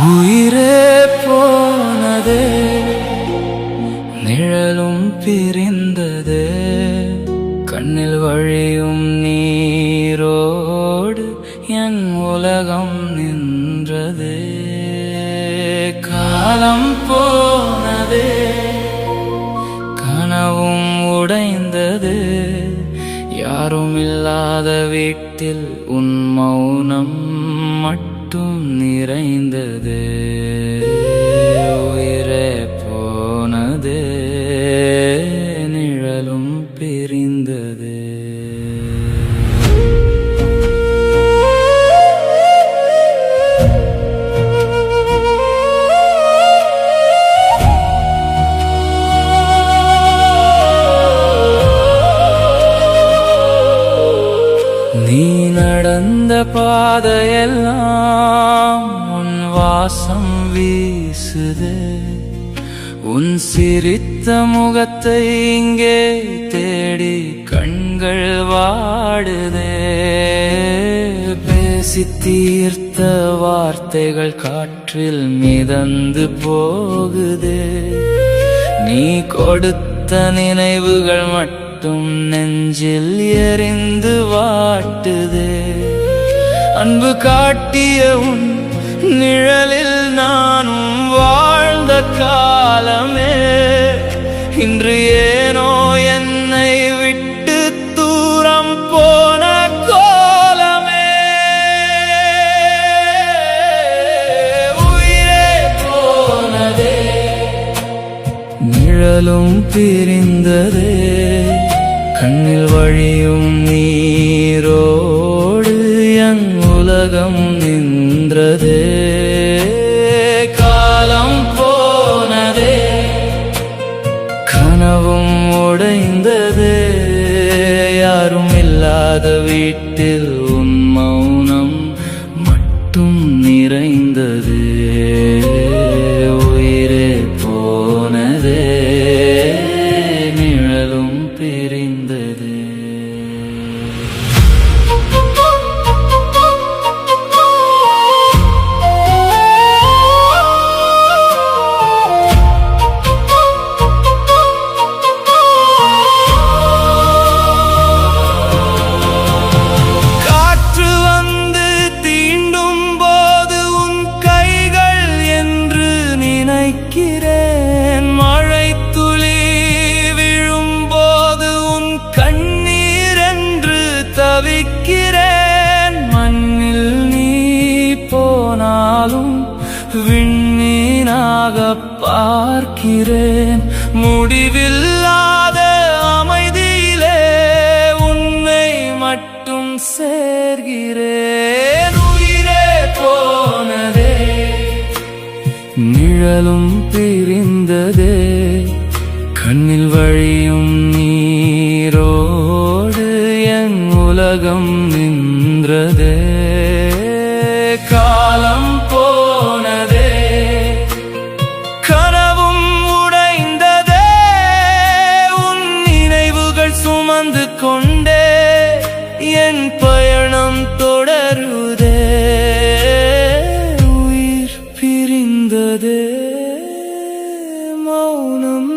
உயிரே போனதே, நிழலும் பிரிந்ததே, கண்ணில் வழியும் நீரோடு என் உலகம் நின்றது. காலம் போனதே, கனவும் உடைந்தது, யாரும் இல்லாத வீட்டில் உன் மௌனம் மட்டும் நிறைந்தது. உயிரே போனதே, நிழலும் பிரிந்தது. நீ நடந்த பாதையெல்லாம் உன் வாசம் வீசுது, உன் சிரித்த முகத்தை இங்கே தேடி கண்கள் வாடுதே. பேசி தீர்த்த வார்த்தைகள் காற்றில் மிதந்து போகுது, நீ கொடுத்த நினைவுகள் மட்டும் நெஞ்சில் எரிந்து வாட்டுது. அன்பு காட்டிய உன் நிழலில் நானும் வாழ்ந்த காலமே இன்று ஏனோ என்னை விட்டு தூரம் போன கோலமே. உயிரே போனதே, நிழலும் பிரிந்ததே, கண்ணில் வழியும் நீரோடு என் உலகம் நின்றதே. காலம் போனதே, கனவும் உடைந்ததே, யாரும் இல்லாத வீட்டில் உன் மௌனம் மட்டும் நிறைந்தது. உயிரே போனதே, நிழலும் பிரிந்தது. காற்று வந்து தீண்டும் போது உன் கைகள் என்று நினைக்கிறேன், மழை துளி விழும்போது உன் கண்ணீர் என்று தவிக்கிறேன். மண்ணில் நீ போனாலும் விண்மீனாக பார்க்கிறேன், முடிவில்லாத அமைதியிலே உன்னை மட்டும் சேர்கிறேன். உயிரே போனதே, நிழலும் பிரிந்ததே, கண்ணில் வழியும் நீரோடு என் உலகம் நின்றதே. காலம் போனதே, கனவும் உடைந்ததே, உன் நினைவுகள் சுமந்து கொண்டே என் பயணம் தொடருதே. உயிர் பிரிந்ததே, மௌனம்